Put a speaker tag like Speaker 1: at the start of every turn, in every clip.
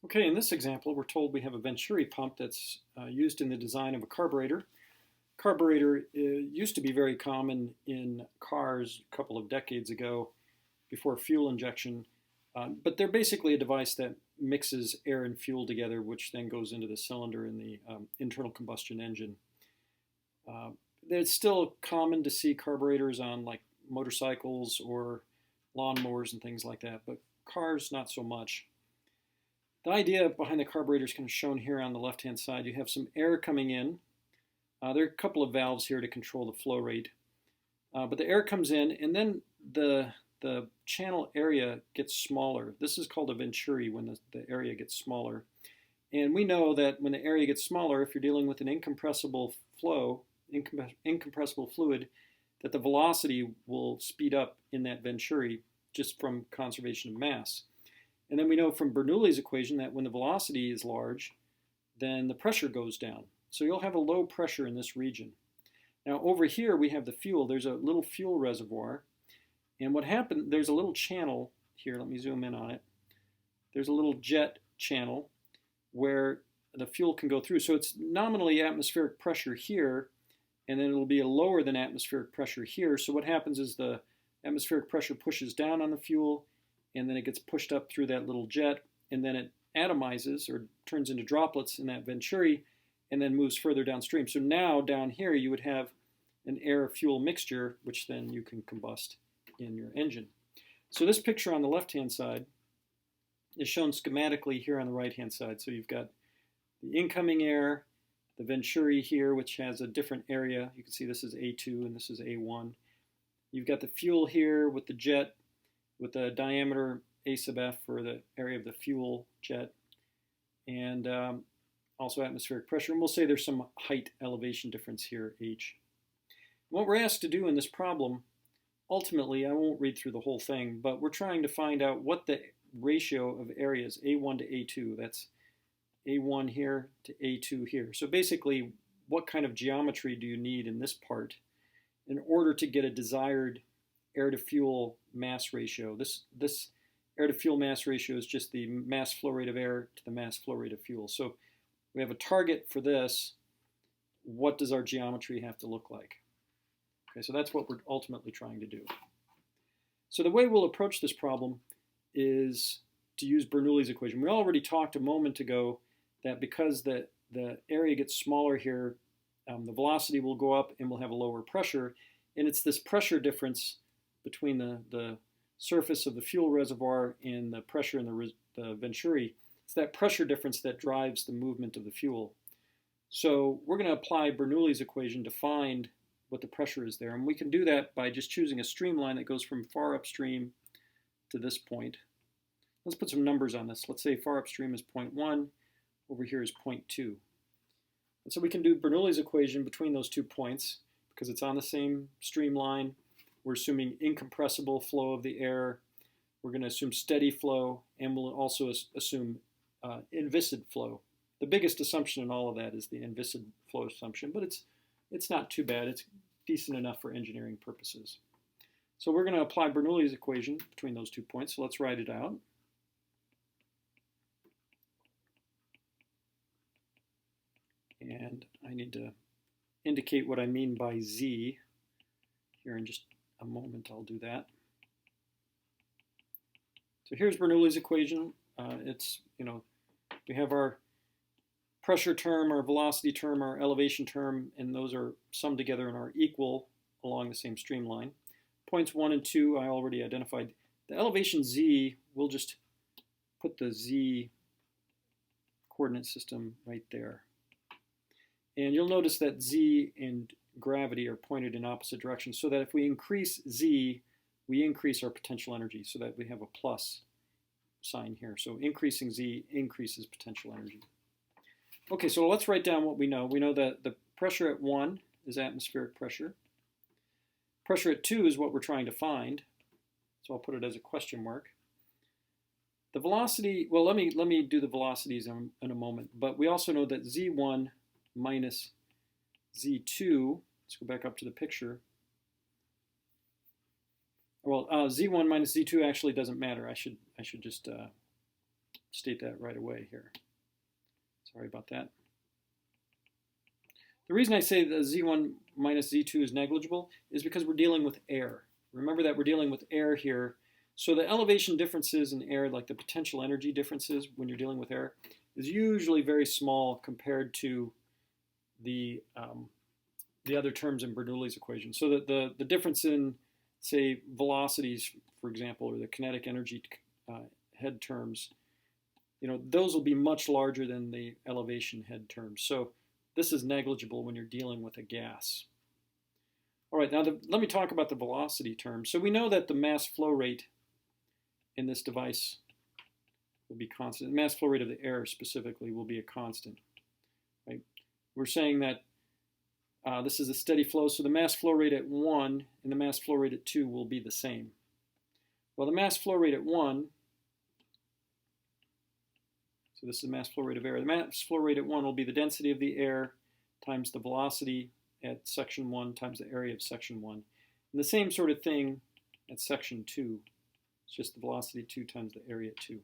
Speaker 1: Okay, in this example, we're told we have a Venturi pump that's used in the design of a carburetor. Carburetor used to be very common in cars a couple of decades ago before fuel injection, but they're basically a device that mixes air and fuel together, which then goes into the cylinder in the internal combustion engine. It's still common to see carburetors on like motorcycles or lawnmowers and things like that, but cars not so much. The idea behind the carburetor is kind of shown here on the left-hand side. You have some air coming in. There are a couple of valves here to control the flow rate. But the air comes in, and then the channel area gets smaller. This is called a venturi when the area gets smaller. And we know that when the area gets smaller, if you're dealing with an incompressible flow, incompressible fluid, that the velocity will speed up in that venturi just from conservation of mass. And then we know from Bernoulli's equation that when the velocity is large, then the pressure goes down. So you'll have a low pressure in this region. Now over here we have the fuel. There's a little fuel reservoir. And what happened, there's a little channel here. Let me zoom in on it. There's a little jet channel where the fuel can go through. So it's nominally atmospheric pressure here, and then it'll be a lower than atmospheric pressure here. So what happens is the atmospheric pressure pushes down on the fuel, and then it gets pushed up through that little jet, and then it atomizes or turns into droplets in that venturi, and then moves further downstream. So now down here you would have an air-fuel mixture, which then you can combust in your engine. So this picture on the left-hand side is shown schematically here on the right-hand side. So you've got the incoming air, the venturi here, which has a different area. You can see this is A2 and this is A1. You've got the fuel here with the jet, with a diameter A sub f for the area of the fuel jet, and also atmospheric pressure. And we'll say there's some height elevation difference here, h. What we're asked to do in this problem, ultimately, I won't read through the whole thing, but we're trying to find out what the ratio of areas, A1 to A2, that's A1 here to A2 here. So basically, what kind of geometry do you need in this part in order to get a desired air-to-fuel mass ratio? This air-to-fuel mass ratio is just the mass flow rate of air to the mass flow rate of fuel. So we have a target for this. What does our geometry have to look like? Okay, so that's what we're ultimately trying to do. So the way we'll approach this problem is to use Bernoulli's equation. We already talked a moment ago that because the area gets smaller here, the velocity will go up and we'll have a lower pressure. And it's this pressure difference between the surface of the fuel reservoir and the pressure in the venturi. It's that pressure difference that drives the movement of the fuel. So we're going to apply Bernoulli's equation to find what the pressure is there. And we can do that by just choosing a streamline that goes from far upstream to this point. Let's put some numbers on this. Let's say far upstream is 0.1, over here is 0.2. And so we can do Bernoulli's equation between those 2 points because it's on the same streamline. We're assuming incompressible flow of the air. We're going to assume steady flow, and we'll also assume inviscid flow. The biggest assumption in all of that is the inviscid flow assumption, but it's not too bad. It's decent enough for engineering purposes. So we're going to apply Bernoulli's equation between those 2 points. So let's write it out. And I need to indicate what I mean by z. Here in just a moment I'll do that. So here's Bernoulli's equation. We have our pressure term, our velocity term, our elevation term, and those are summed together and are equal along the same streamline. Points 1 and 2 I already identified. The elevation z, we'll just put the z coordinate system right there. And you'll notice that z and gravity are pointed in opposite directions, so that if we increase z, we increase our potential energy, so that we have a plus sign here. So increasing z increases potential energy. Okay, so let's write down what we know. We know that the pressure at 1 is atmospheric pressure. Pressure at 2 is what we're trying to find, so I'll put it as a question mark. The velocity, well, let me do the velocities in a moment, but we also know that z1 minus z2, let's go back up to the picture. Well, z1 minus z2 actually doesn't matter. I should just state that right away here. Sorry about that. The reason I say the Z1 minus Z2 is negligible is because we're dealing with air. Remember that we're dealing with air here. So the elevation differences in air, like the potential energy differences when you're dealing with air, is usually very small compared to the other terms in Bernoulli's equation. So that the difference in, say, velocities, for example, or the kinetic energy head terms, those will be much larger than the elevation head terms. So this is negligible when you're dealing with a gas. All right, now let me talk about the velocity term. So we know that the mass flow rate in this device will be constant. The mass flow rate of the air specifically will be a constant. Right? We're saying that this is a steady flow, so the mass flow rate at 1 and the mass flow rate at 2 will be the same. Well, the mass flow rate at 1, so this is the mass flow rate of air. The mass flow rate at 1 will be the density of the air times the velocity at section 1 times the area of section 1. And the same sort of thing at section 2. It's just the velocity at 2 times the area at 2.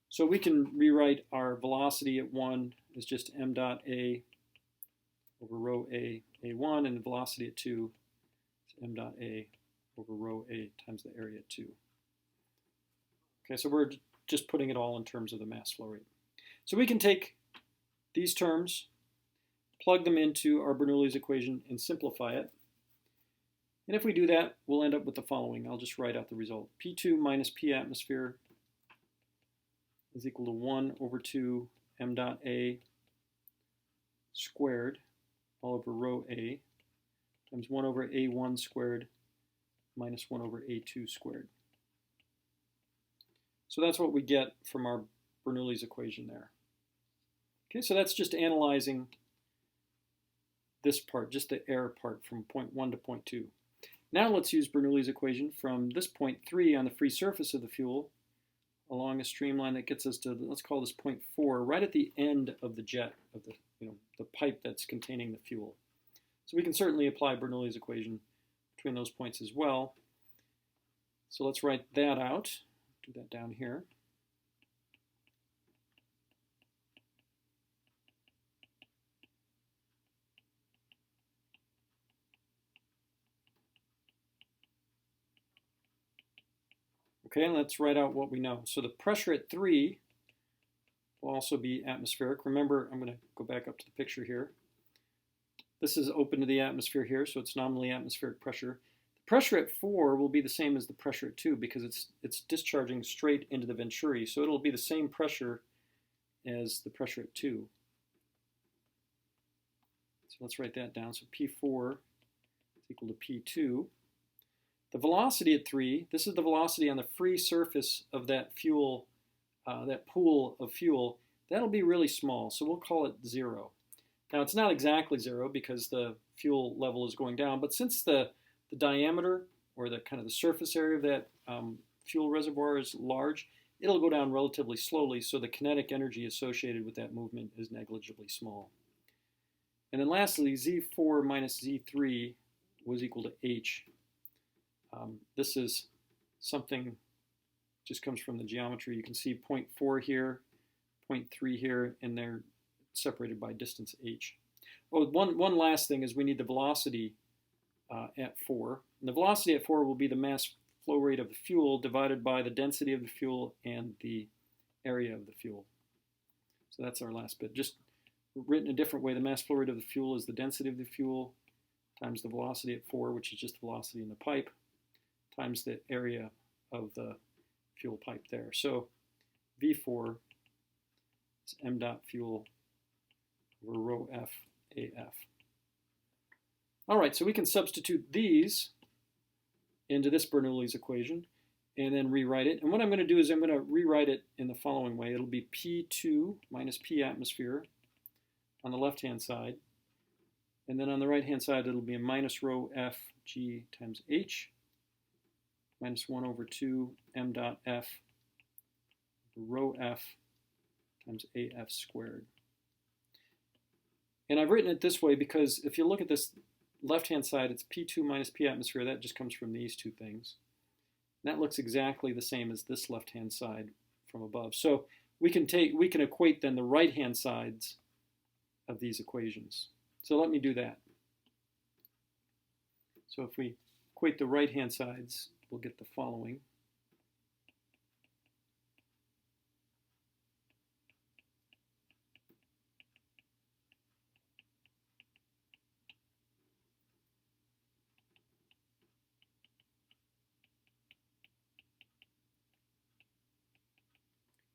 Speaker 1: So we can rewrite our velocity at 1 as just m dot A over rho A, A1, and the velocity at 2 is m dot A over rho A times the area at 2. Okay, so we're just putting it all in terms of the mass flow rate. So we can take these terms, plug them into our Bernoulli's equation, and simplify it. And if we do that, we'll end up with the following. I'll just write out the result. P2 minus P atmosphere is equal to 1 over 2 m dot A squared all over rho A times 1 over A1 squared minus 1 over A2 squared. So that's what we get from our Bernoulli's equation there. Okay, so that's just analyzing this part, just the air part from point 1 to point 2. Now let's use Bernoulli's equation from this point 3 on the free surface of the fuel along a streamline that gets us to, let's call this point 4, right at the end of the jet, of the pipe that's containing the fuel. So we can certainly apply Bernoulli's equation between those points as well. So let's write that out. Do that down here. Okay, and let's write out what we know. So the pressure at 3 will also be atmospheric. Remember, I'm going to go back up to the picture here. This is open to the atmosphere here, so it's nominally atmospheric pressure. The pressure at 4 will be the same as the pressure at 2 because it's discharging straight into the venturi, so it'll be the same pressure as the pressure at 2. So let's write that down. So P4 is equal to P2. The velocity at 3, this is the velocity on the free surface of that fuel, that pool of fuel. That'll be really small, so we'll call it 0. Now it's not exactly 0 because the fuel level is going down, but since the diameter or the kind of the surface area of that fuel reservoir is large, it'll go down relatively slowly, so the kinetic energy associated with that movement is negligibly small. And then lastly, Z4 minus Z3 was equal to H. This is something just comes from the geometry. You can see 0.4 here, 0.3 here, and they're separated by distance h. Oh, one last thing is we need the velocity at 4. And the velocity at 4 will be the mass flow rate of the fuel divided by the density of the fuel and the area of the fuel. So that's our last bit. Just written a different way, the mass flow rate of the fuel is the density of the fuel times the velocity at 4, which is just the velocity in the pipe, times the area of the fuel pipe there. So V4 is m dot fuel over rho F AF. All right, so we can substitute these into this Bernoulli's equation and then rewrite it. And what I'm going to do is I'm going to rewrite it in the following way. It'll be P2 minus P atmosphere on the left-hand side. And then on the right-hand side, it'll be a minus rho F G times H minus 1 over 2 m dot F rho F times AF squared. And I've written it this way because if you look at this left-hand side, it's P2 minus P atmosphere. That just comes from these two things. And that looks exactly the same as this left-hand side from above. So we can equate then the right-hand sides of these equations. So let me do that. So if we equate the right-hand sides, we'll get the following.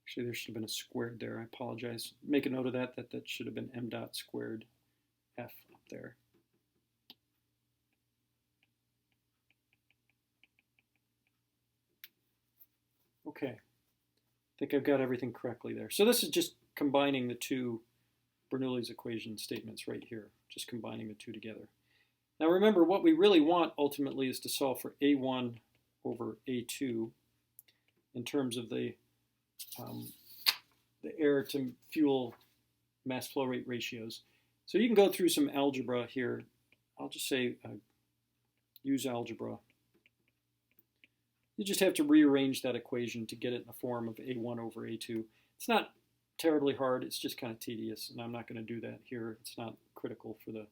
Speaker 1: Actually, there should have been a squared there. I apologize. Make a note of that, that should have been m dot squared f up there. Okay, I think I've got everything correctly there. So this is just combining the two Bernoulli's equation statements right here, just combining the two together. Now remember, what we really want ultimately is to solve for A1 over A2 in terms of the air to fuel mass flow rate ratios. So you can go through some algebra here. I'll just say use algebra. You just have to rearrange that equation to get it in the form of A1 over A2. It's not terribly hard, it's just kind of tedious, and I'm not going to do that here. It's not critical for the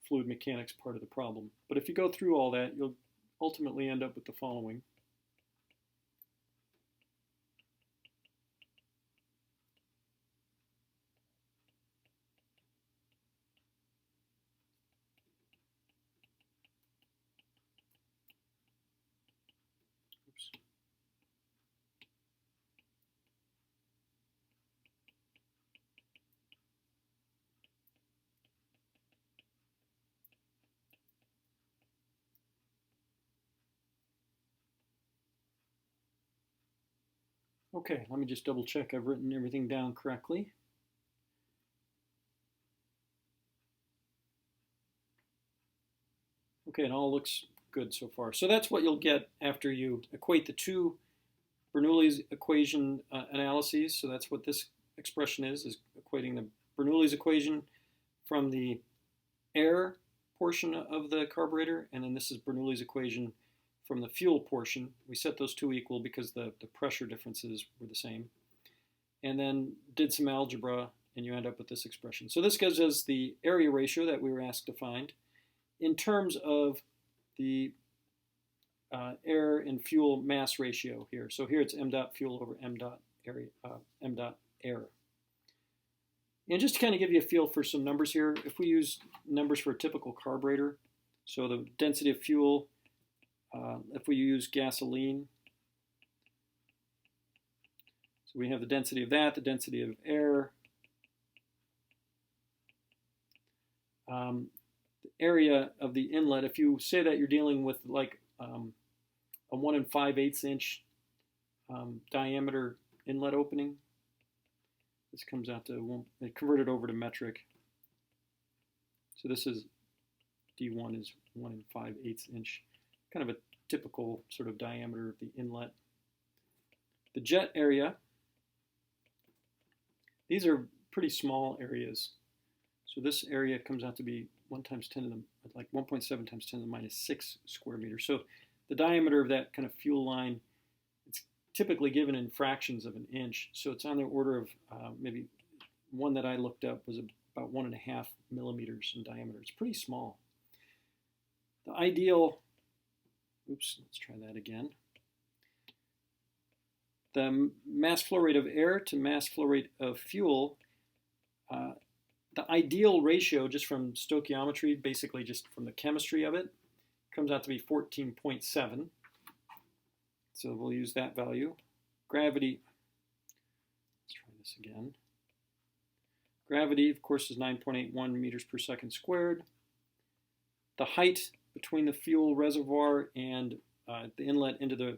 Speaker 1: fluid mechanics part of the problem. But if you go through all that, you'll ultimately end up with the following. Okay, let me just double check I've written everything down correctly. Okay, it all looks good so far. So that's what you'll get after you equate the two Bernoulli's equation analyses. So that's what this expression is equating the Bernoulli's equation from the air portion of the carburetor, and then this is Bernoulli's equation from the fuel portion. We set those two equal because the pressure differences were the same. And then did some algebra, and you end up with this expression. So this gives us the area ratio that we were asked to find in terms of the air and fuel mass ratio here. So here it's m dot fuel over m dot air. And just to kind of give you a feel for some numbers here, if we use numbers for a typical carburetor, so the density of fuel, if we use gasoline, so we have the density of that, the density of air, the area of the inlet. If you say that you're dealing with like a 1 5/8 inch diameter inlet opening, this comes out to, convert it over to metric. So this is D1 is 1 5/8 inch, kind of a typical sort of diameter of the inlet. The jet area, these are pretty small areas. So this area comes out to be 1 times 10 to the, like 1.7 times 10 to the minus 6 square meters. So the diameter of that kind of fuel line, it's typically given in fractions of an inch. So it's on the order of maybe one that I looked up was about 1.5 millimeters in diameter. It's pretty small. The ideal, oops, let's try that again. The mass flow rate of air to mass flow rate of fuel, the ideal ratio just from stoichiometry, basically just from the chemistry of it, comes out to be 14.7. So we'll use that value. Gravity, let's try this again. Gravity, of course, is 9.81 meters per second squared. The height between the fuel reservoir and the inlet into the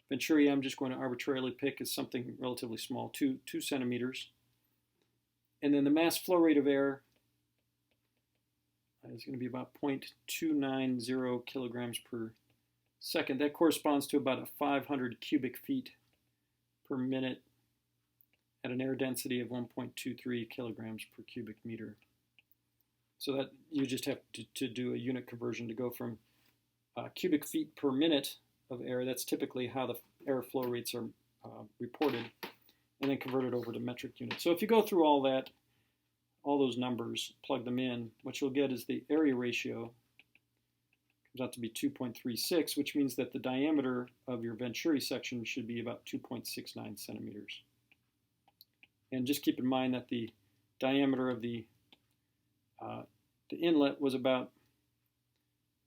Speaker 1: venturi, I'm just going to arbitrarily pick, is something relatively small, 2 centimeters. And then the mass flow rate of air is going to be about 0.290 kilograms per second. That corresponds to about 500 cubic feet per minute at an air density of 1.23 kilograms per cubic meter. So that you just have to do a unit conversion to go from cubic feet per minute of air. That's typically how the air flow rates are reported. and then convert it over to metric units. So if you go through all that, all those numbers, plug them in, what you'll get is the area ratio comes out to be 2.36, which means that the diameter of your Venturi section should be about 2.69 centimeters. And just keep in mind that the diameter of the inlet was about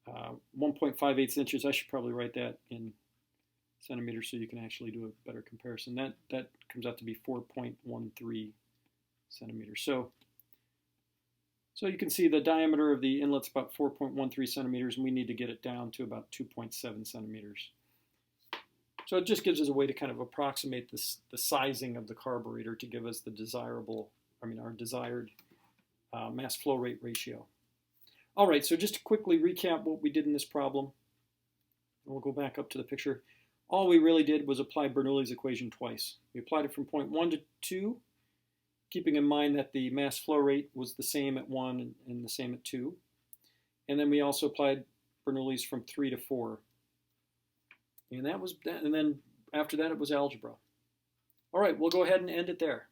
Speaker 1: 1.58 inches. I should probably write that in centimeters so you can actually do a better comparison. That comes out to be 4.13 centimeters. So you can see the diameter of the inlet's about 4.13 centimeters, and we need to get it down to about 2.7 centimeters. So it just gives us a way to kind of approximate the sizing of the carburetor to give us the our desired mass flow rate ratio. All right, so just to quickly recap what we did in this problem, and we'll go back up to the picture. All we really did was apply Bernoulli's equation twice. We applied it from point 1 to 2, keeping in mind that the mass flow rate was the same at 1 and the same at 2. And then we also applied Bernoulli's from 3 to 4. And then after that it was algebra. All right, we'll go ahead and end it there.